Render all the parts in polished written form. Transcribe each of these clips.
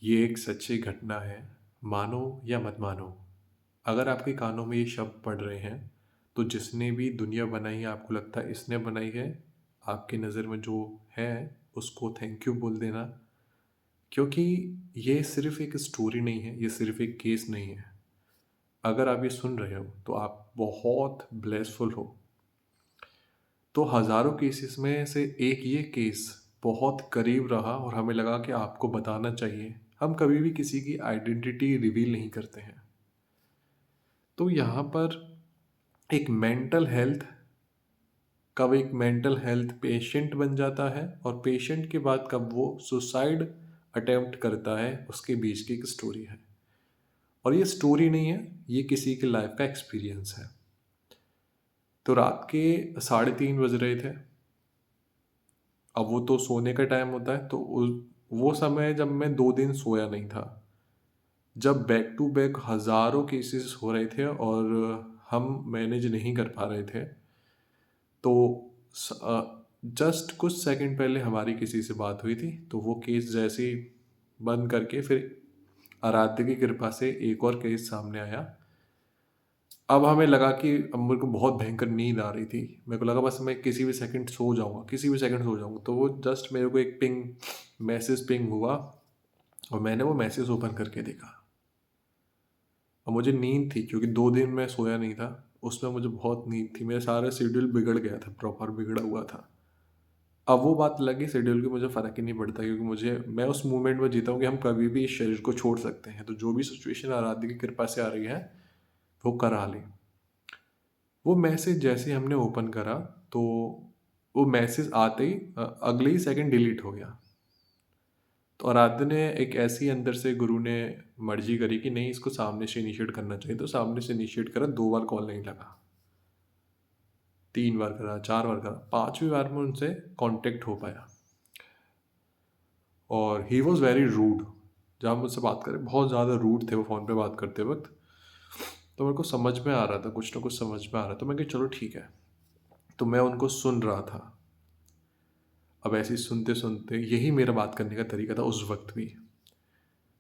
ये एक सच्ची घटना है, मानो या मत मानो। अगर आपके कानों में ये शब्द पड़ रहे हैं, तो जिसने भी दुनिया बनाई है आपको लगता है इसने बनाई है, आपकी नज़र में जो है उसको थैंक यू बोल देना। क्योंकि ये सिर्फ़ एक स्टोरी नहीं है, ये सिर्फ़ एक केस नहीं है। अगर आप ये सुन रहे हो, तो आप बहुत ब्लेसफुल हो। तो हज़ारों केसेस में से एक ये केस बहुत करीब रहा और हमें लगा कि आपको बताना चाहिए। हम कभी भी किसी की आइडेंटिटी रिवील नहीं करते हैं। तो यहाँ पर एक मेंटल हेल्थ कब एक मेंटल हेल्थ पेशेंट बन जाता है और पेशेंट के बाद कब वो सुसाइड अटेम्प्ट करता है, उसके बीच की एक स्टोरी है। और ये स्टोरी नहीं है, ये किसी की लाइफ का एक्सपीरियंस है। तो रात के 3:30 बज रहे थे। अब वो तो सोने का टाइम होता है, तो वो समय जब मैं 2 दिन सोया नहीं था, जब बैक टू बैक हज़ारों केसेस हो रहे थे और हम मैनेज नहीं कर पा रहे थे। तो जस्ट कुछ सेकंड पहले हमारी किसी से बात हुई थी, तो वो केस जैसे ही बंद करके फिर आराध्य की कृपा से एक और केस सामने आया। अब हमें लगा कि अब मेरे को बहुत भयंकर नींद आ रही थी। मेरे को लगा बस मैं किसी भी सेकंड सो जाऊँगा, किसी भी सेकंड सो जाऊँगा। तो वो जस्ट मेरे को एक मैसेज पिंग हुआ और मैंने वो मैसेज ओपन करके देखा। और मुझे नींद थी क्योंकि 2 दिन मैं सोया नहीं था, उसमें मुझे बहुत नींद थी। मेरा सारा शेड्यूल बिगड़ गया था, प्रॉपर बिगड़ा हुआ था। अब वो बात अलग है, शेड्यूल की मुझे फ़र्क ही नहीं पड़ता क्योंकि मुझे मैं उस मोमेंट में जीता हूँ कि हम कभी भी इस शरीर को छोड़ सकते हैं। तो जो भी सिचुएशन आराध्य की कृपा से आ रही है, वो करा लें। वो मैसेज जैसे ही हमने ओपन करा, तो वो मैसेज आते ही अगले ही सेकंड डिलीट हो गया। तो आराध्य ने एक ऐसी अंदर से गुरु ने मर्जी करी कि नहीं, इसको सामने से इनिशिएट करना चाहिए, तो सामने से इनिशिएट करा। 2 बार कॉल नहीं लगा, 3 बार करा, 4 बार करा, 5वीं बार में उनसे कॉन्टेक्ट हो पाया। और ही वॉज़ वेरी रूड। जब आप मुझसे बात करें, बहुत ज़्यादा रूड थे वो फ़ोन पे बात करते वक्त। तो मेरे को समझ में आ रहा था, कुछ ना कुछ समझ में आ रहा था। तो मैं कहा चलो ठीक है। तो मैं उनको सुन रहा था। अब ऐसे ही सुनते सुनते यही मेरा बात करने का तरीका था उस वक्त भी,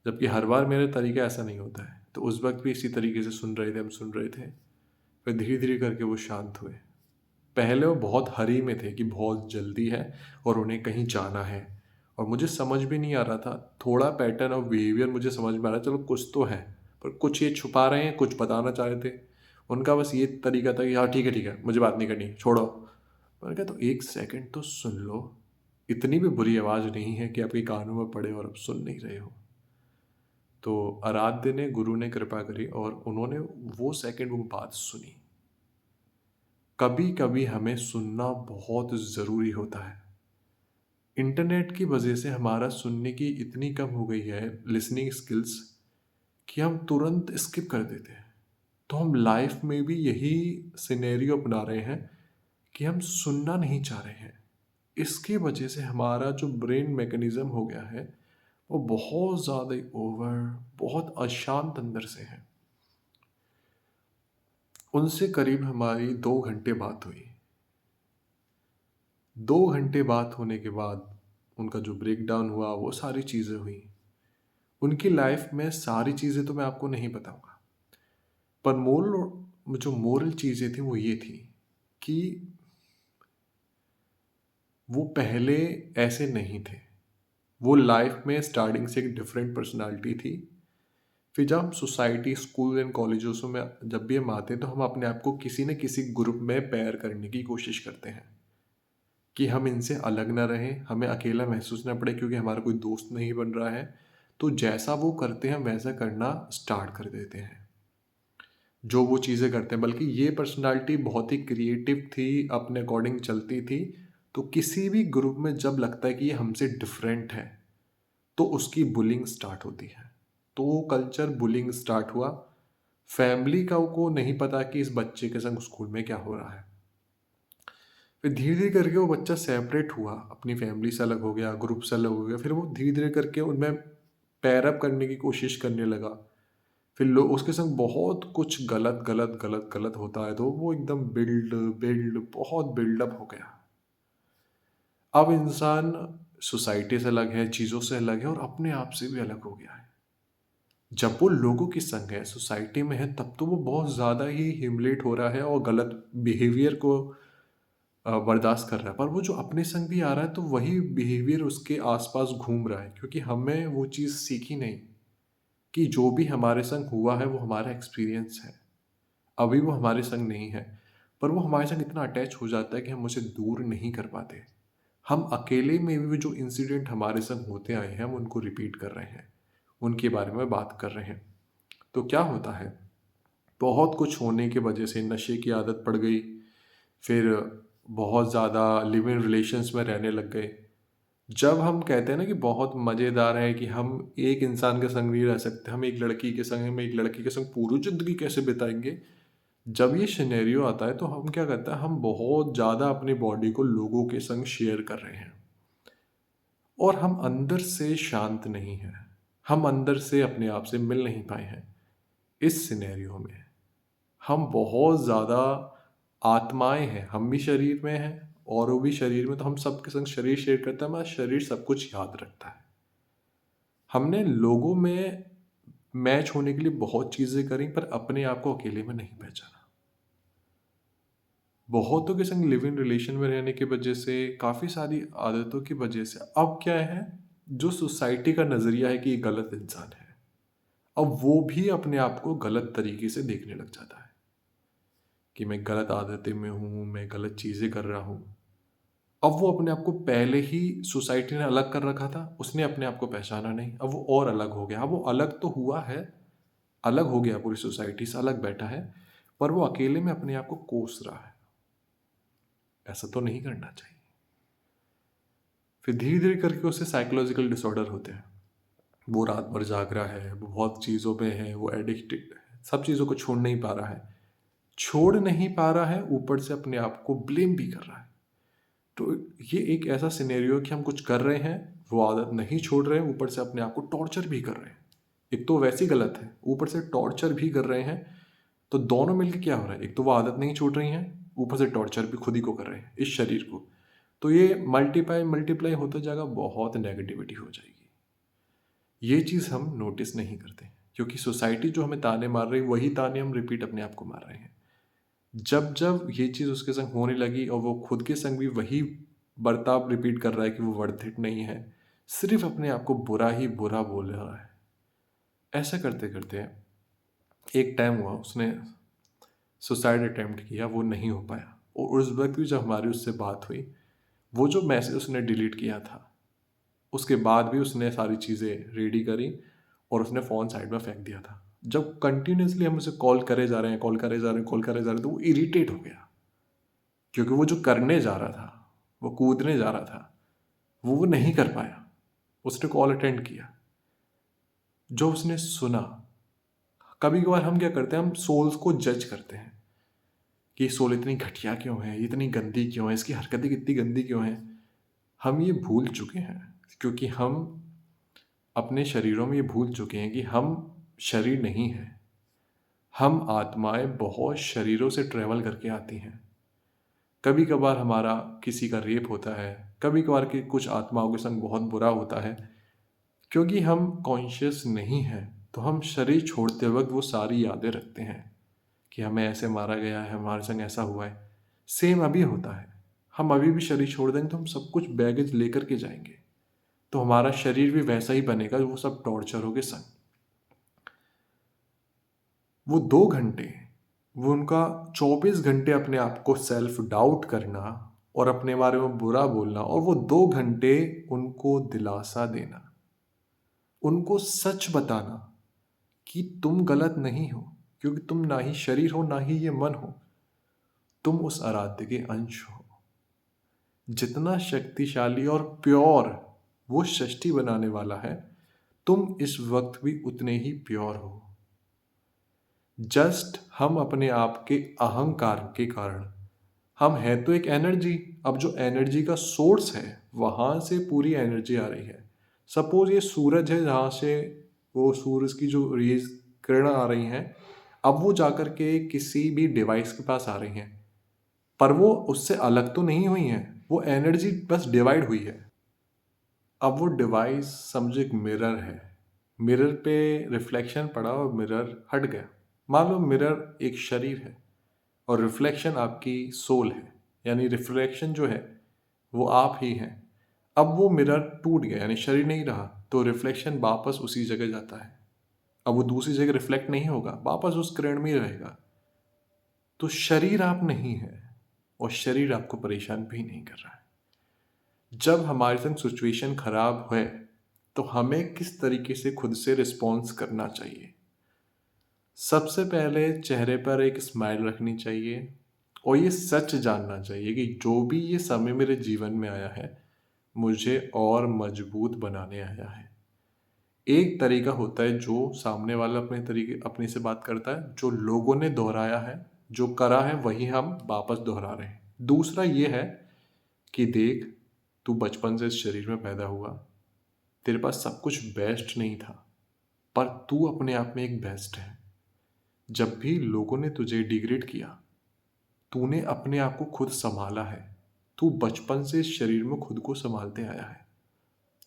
जबकि हर बार मेरा तरीका ऐसा नहीं होता है। तो उस वक्त भी इसी तरीके से सुन रहे थे, हम सुन रहे थे। फिर धीरे धीरे करके वो शांत हुए। पहले वो बहुत हरी में थे कि बहुत जल्दी है और उन्हें कहीं जाना है। और मुझे समझ भी नहीं आ रहा था, थोड़ा पैटर्न ऑफ बिहेवियर मुझे समझ में आ रहा है, चलो कुछ तो है, पर कुछ ये छुपा रहे हैं, कुछ बताना चाह रहे थे। उनका बस ये तरीका था कि हाँ ठीक है, मुझे बात नहीं करनी, छोड़ो। मैंने कहा तो एक सेकंड तो सुन लो, इतनी भी बुरी आवाज़ नहीं है कि आपके कानों में पड़े और आप सुन नहीं रहे हो। तो आराध्य ने, गुरु ने कृपा करी और उन्होंने वो सेकंड वो बात सुनी। कभी कभी हमें सुनना बहुत ज़रूरी होता है। इंटरनेट की वजह से हमारा सुनने की इतनी कम हो गई है लिसनिंग स्किल्स, कि हम तुरंत स्किप कर देते हैं। तो हम लाइफ में भी यही सिनेरियो अपना रहे हैं कि हम सुनना नहीं चाह रहे हैं। इसकी वजह से हमारा जो ब्रेन मैकेनिज्म हो गया है, वो बहुत ज़्यादा ओवर, बहुत अशांत अंदर से है। उनसे करीब हमारी 2 घंटे बात हुई। 2 घंटे बात होने के बाद उनका जो ब्रेक डाउन हुआ, वो सारी चीज़ें हुई। उनकी लाइफ में सारी चीज़ें तो मैं आपको नहीं बताऊंगा, पर जो मोरल चीज़ें थी वो ये थी कि वो पहले ऐसे नहीं थे। वो लाइफ में स्टार्टिंग से एक डिफरेंट पर्सनालिटी थी। फिर जब हम सोसाइटी, स्कूल एंड कॉलेजों में जब भी हम आते हैं, तो हम अपने आप को किसी न किसी ग्रुप में पेयर करने की कोशिश करते हैं कि हम इनसे अलग ना रहें, हमें अकेला महसूस ना पड़े क्योंकि हमारा कोई दोस्त नहीं बन रहा है। तो जैसा वो करते हैं वैसा करना स्टार्ट कर देते हैं, जो वो चीज़ें करते हैं। बल्कि ये पर्सनालिटी बहुत ही क्रिएटिव थी, अपने अकॉर्डिंग चलती थी। तो किसी भी ग्रुप में जब लगता है कि ये हमसे डिफरेंट है, तो उसकी बुलिंग स्टार्ट होती है। तो वो कल्चर बुलिंग स्टार्ट हुआ। फैमिली का को नहीं पता कि इस बच्चे के संग स्कूल में क्या हो रहा है। फिर धीरे धीरे करके वो बच्चा सेपरेट हुआ, अपनी फैमिली से अलग हो गया, ग्रुप से अलग हो गया। फिर वो धीरे धीरे करके उनमें पैर अप करने की कोशिश करने लगा। फिर लोग उसके संग बहुत कुछ गलत गलत गलत गलत होता है, तो वो एकदम बिल्ड बिल्ड बहुत बिल्डअप हो गया। अब इंसान सोसाइटी से अलग है, चीज़ों से अलग है और अपने आप से भी अलग हो गया है। जब वो लोगों की संग है, सोसाइटी में है, तब तो वो बहुत ज़्यादा ही ह्यूमिलेट हो रहा है और गलत बिहेवियर को बर्दाश्त कर रहा है। पर वो जो अपने संग भी आ रहा है तो वही बिहेवियर उसके आसपास घूम रहा है, क्योंकि हमें वो चीज़ सीखी नहीं कि जो भी हमारे संग हुआ है वो हमारा एक्सपीरियंस है। अभी वो हमारे संग नहीं है, पर वो हमारे संग इतना अटैच हो जाता है कि हम उसे दूर नहीं कर पाते। हम अकेले में भी जो इंसिडेंट हमारे संग होते आए हैं हम उनको रिपीट कर रहे हैं, उनके बारे में बात कर रहे हैं। तो क्या होता है, बहुत कुछ होने की वजह से नशे की आदत पड़ गई, फिर बहुत ज़्यादा लिव इन रिलेशंस में रहने लग गए। जब हम कहते हैं ना कि बहुत मज़ेदार है कि हम एक इंसान के संग नहीं रह सकते, हम एक लड़की के संग, हम एक लड़की के संग पूरी ज़िंदगी कैसे बिताएंगे। जब ये सिनेरियो आता है तो हम क्या करते हैं, हम बहुत ज़्यादा अपनी बॉडी को लोगों के संग शेयर कर रहे हैं और हम अंदर से शांत नहीं हैं, हम अंदर से अपने आप से मिल नहीं पाए हैं। इस सिनेरियो में हम बहुत ज़्यादा आत्माएं हैं, हम भी शरीर में हैं और वो भी शरीर में, तो हम सबके संग शरीर शेयर करते हैं, हमारा शरीर सब कुछ याद रखता है। हमने लोगों में मैच होने के लिए बहुत चीज़ें करी पर अपने आप को अकेले में नहीं पहचाना। बहुतों के संग लिव इन रिलेशन में रहने की वजह से, काफ़ी सारी आदतों की वजह से अब क्या है, जो सोसाइटी का नज़रिया है कि ये गलत इंसान है, अब वो भी अपने आप को गलत तरीके से देखने लग जाता है कि मैं गलत आदतें में हूँ, मैं गलत चीज़ें कर रहा हूँ। अब वो अपने आप को, पहले ही सोसाइटी ने अलग कर रखा था, उसने अपने आप को पहचाना नहीं, अब वो और अलग हो गया। अब वो अलग तो हुआ है, अलग हो गया, पूरी सोसाइटी से अलग बैठा है, पर वो अकेले में अपने आप को कोस रहा है। ऐसा तो नहीं करना चाहिए। फिर धीरे धीरे करके उसे साइकोलॉजिकल डिसऑर्डर होते हैं। वो रात भर जाग रहा है, वो बहुत चीज़ों पे है, वो एडिक्टेड है, सब चीज़ों को छोड़ नहीं पा रहा है, छोड़ नहीं पा रहा है, ऊपर से अपने आप को ब्लेम भी कर रहा है। तो ये एक ऐसा सिनेरियो है कि हम कुछ कर रहे हैं, वो आदत नहीं छोड़ रहे हैं, ऊपर से अपने आप को टॉर्चर भी कर रहे हैं। एक तो वैसे ही गलत है, ऊपर से टॉर्चर भी कर रहे हैं, तो दोनों मिलकर क्या हो रहा है, एक तो वो आदत नहीं छूट रही है, ऊपर से टॉर्चर भी खुद ही को कर रहे हैं, इस शरीर को। तो ये मल्टीप्लाई मल्टीप्लाई होता जाएगा, बहुत नेगेटिविटी हो जाएगी। ये चीज़ हम नोटिस नहीं करते, क्योंकि सोसाइटी जो हमें ताने मार रही है वही ताने हम रिपीट अपने आप को मार रहे हैं। जब जब ये चीज़ उसके संग होने लगी और वो खुद के संग भी वही बर्ताव रिपीट कर रहा है कि वो वर्थ इट नहीं है, सिर्फ अपने आप को बुरा ही बुरा बोल रहा है, ऐसा करते करते एक टाइम हुआ उसने सुसाइड अटेम्प्ट किया, वो नहीं हो पाया। और उस वक्त भी जब हमारी उससे बात हुई, वो जो मैसेज उसने डिलीट किया था, उसके बाद भी उसने सारी चीज़ें रेडी करी और उसने फ़ोन साइड में फेंक दिया था। जब कंटिन्यूसली हम उसे कॉल करे जा रहे हैं, कॉल करे जा रहे हैं, कॉल करे जा रहे हैं, तो वो इरिटेट हो गया, क्योंकि वो जो करने जा रहा था, वो कूदने जा रहा था, वो नहीं कर पाया। उसने कॉल अटेंड किया, जो उसने सुना। कभी कभार हम क्या करते हैं, हम सोल्स को जज करते हैं कि सोल इतनी घटिया क्यों है, इतनी गंदी क्यों है, इसकी हरकतें कितनी गंदी क्यों हैं। हम ये भूल चुके हैं, क्योंकि हम अपने शरीरों में ये भूल चुके हैं कि हम शरीर नहीं हैं। हम आत्माएं बहुत शरीरों से ट्रेवल करके आती हैं। कभी कभार हमारा किसी का रेप होता है, कभी कभार के कुछ आत्माओं के संग बहुत बुरा होता है। क्योंकि हम कॉन्शियस नहीं हैं, तो हम शरीर छोड़ते वक्त वो सारी यादें रखते हैं कि हमें ऐसे मारा गया है, हमारे संग ऐसा हुआ है। सेम अभी होता है, हम अभी भी शरीर छोड़ देंगे तो हम सब कुछ बैगेज लेकर के जाएंगे, तो हमारा शरीर भी वैसा ही बनेगा, वो सब टॉर्चरों के संग। वो 2 घंटे, वो उनका 24 घंटे अपने आप को सेल्फ डाउट करना और अपने बारे में बुरा बोलना, और वो 2 घंटे उनको दिलासा देना, उनको सच बताना कि तुम गलत नहीं हो, क्योंकि तुम ना ही शरीर हो, ना ही ये मन हो, तुम उस आराध्य के अंश हो। जितना शक्तिशाली और प्योर वो सृष्टि बनाने वाला है, तुम इस वक्त भी उतने ही प्योर हो। जस्ट हम अपने आप के अहंकार के कारण, हम है तो एक एनर्जी, अब जो एनर्जी का सोर्स है वहां से पूरी एनर्जी आ रही है। सपोज ये सूरज है, जहां से वो सूरज की जो रेज किरण आ रही हैं, अब वो जाकर के किसी भी डिवाइस के पास आ रही हैं, पर वो उससे अलग तो नहीं हुई हैं, वो एनर्जी बस डिवाइड हुई है। अब वो डिवाइस समझो एक मिरर है। मिरर पे रिफ्लेक्शन पड़ा और मिरर हट गया। मान लो मिरर एक शरीर है और रिफ्लेक्शन आपकी सोल है, यानी रिफ्लेक्शन जो है वो आप ही हैं। अब वो मिरर टूट गया, यानी शरीर नहीं रहा, तो रिफ्लेक्शन वापस उसी जगह जाता है। अब वो दूसरी जगह रिफ्लेक्ट नहीं होगा, वापस उस किरण में ही रहेगा। तो शरीर आप नहीं है और शरीर आपको परेशान भी नहीं कर रहा है। जब हमारे संग सिचुएशन खराब है तो हमें किस तरीके से खुद से रिस्पॉन्स करना चाहिए? सबसे पहले चेहरे पर एक स्माइल रखनी चाहिए और ये सच जानना चाहिए कि जो भी ये समय मेरे जीवन में आया है मुझे और मजबूत बनाने आया है। एक तरीका होता है जो सामने वाला अपने से बात करता है, जो लोगों ने दोहराया है, जो करा है वही हम वापस दोहरा रहे हैं। दूसरा ये है कि देख, तू बचपन से इस शरीर में पैदा हुआ, तेरे पास सब कुछ बेस्ट नहीं था, पर तू अपने आप में एक बेस्ट है। जब भी लोगों ने तुझे डिग्रेड किया, तूने अपने आप को खुद संभाला है। तू बचपन से इस शरीर में खुद को संभालते आया है।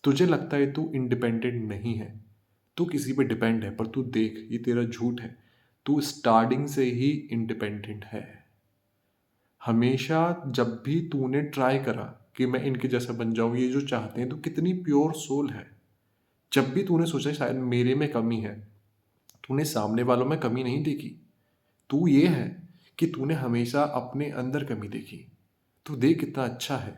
तुझे लगता है तू इंडिपेंडेंट नहीं है, तू किसी पे डिपेंड है, पर तू देख, ये तेरा झूठ है। तू स्टार्टिंग से ही इंडिपेंडेंट है। हमेशा जब भी तूने ट्राई करा कि मैं इनके जैसा बन जाऊं, ये जो चाहते हैं, तो कितनी प्योर सोल है। जब भी तूने सोचा शायद मेरे में कमी है, तूने सामने वालों में कमी नहीं देखी। तू ये है कि तूने हमेशा अपने अंदर कमी देखी। तू देख कितना अच्छा है।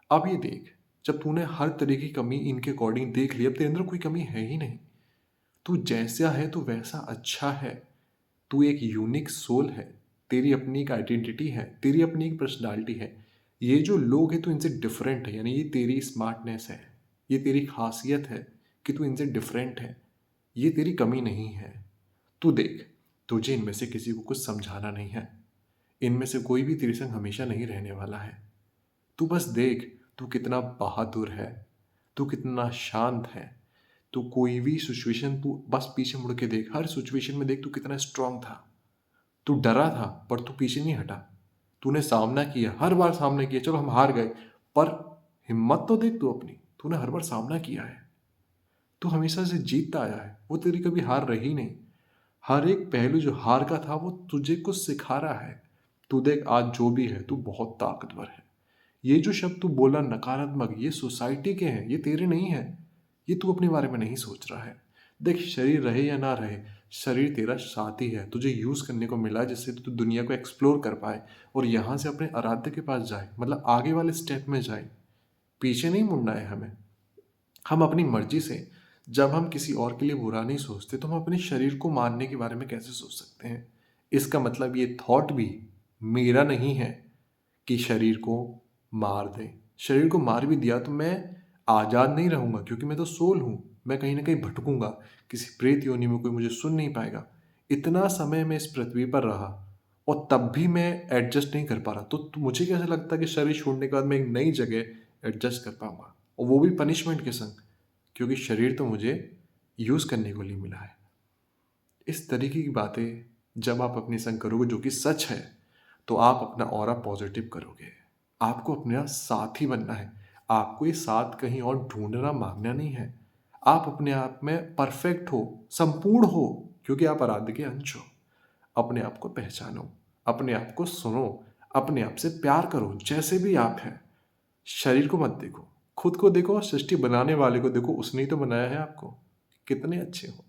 अब ये देख, जब तूने हर तरह की कमी इनके अकॉर्डिंग देख ली, अब तेरे अंदर कोई कमी है ही नहीं। तू जैसा है तो वैसा अच्छा है। तू एक यूनिक सोल है। तेरी अपनी एक आइडेंटिटी है, तेरी अपनी एक पर्सनालिटी है। ये जो लोग हैं, तू इनसे डिफरेंट है, यानी ये तेरी स्मार्टनेस है, ये तेरी खासियत है कि तू इनसे डिफरेंट है। ये तेरी कमी नहीं है। तू देख, तुझे इनमें से किसी को कुछ समझाना नहीं है। इनमें से कोई भी तेरे संग हमेशा नहीं रहने वाला है। तू बस देख, तू कितना बहादुर है, तू कितना शांत है। तू कोई भी सिचुएशन, तू बस पीछे मुड़ के देख, हर सिचुएशन में देख तू कितना स्ट्रांग था। तू डरा था पर तू पीछे नहीं हटा। तूने सामना किया, हर बार सामना किया। चलो हम हार गए, पर हिम्मत तो देख तू अपनी, तूने हर बार सामना किया है। तू हमेशा से जीतता आया है, वो तेरी कभी हार रही नहीं। हर एक पहलू जो हार का था वो तुझे कुछ सिखा रहा है। तू देख, आज जो भी है तू बहुत ताकतवर है। ये जो शब्द तू बोला नकारात्मक, ये सोसाइटी के हैं, ये तेरे नहीं है। ये तू अपने बारे में नहीं सोच रहा है। देख, शरीर रहे या ना रहे, शरीर तेरा साथी है, तुझे यूज करने को मिला जिससे तू दुनिया को एक्सप्लोर कर पाए और यहाँ से अपने आराध्य के पास जाए, मतलब आगे वाले स्टेप में जाए। पीछे नहीं मुड़ना है हमें। हम अपनी मर्जी से, जब हम किसी और के लिए बुरा नहीं सोचते, तो हम अपने शरीर को मारने के बारे में कैसे सोच सकते हैं? इसका मतलब ये थॉट भी मेरा नहीं है कि शरीर को मार दें। शरीर को मार भी दिया तो मैं आज़ाद नहीं रहूँगा, क्योंकि मैं तो सोल हूँ। मैं कहीं न कहीं भटकूँगा, किसी प्रेत योनि में कोई मुझे सुन नहीं पाएगा। इतना समय मैं इस पृथ्वी पर रहा और तब भी मैं एडजस्ट नहीं कर पा रहा। तो मुझे कैसे लगता है कि शरीर छोड़ने के बाद मैं एक नई जगह एडजस्ट कर पाऊँगा, और वो भी पनिशमेंट के संग, क्योंकि शरीर तो मुझे यूज़ करने को लिए मिला है। इस तरीके की बातें जब आप अपने संग करोगे, जो कि सच है, तो आप अपना ऑरा पॉजिटिव करोगे। आपको अपना साथी बनना है। आपको ये साथ कहीं और ढूंढना मांगना नहीं है। आप अपने आप में परफेक्ट हो, संपूर्ण हो, क्योंकि आप आराध्य के अंश हो। अपने आप को पहचानो, अपने आप को सुनो, अपने आप से प्यार करो जैसे भी आप हैं। शरीर को मत देखो, खुद को देखो और सृष्टि बनाने वाले को देखो। उसने ही तो बनाया है आपको। कितने अच्छे हो।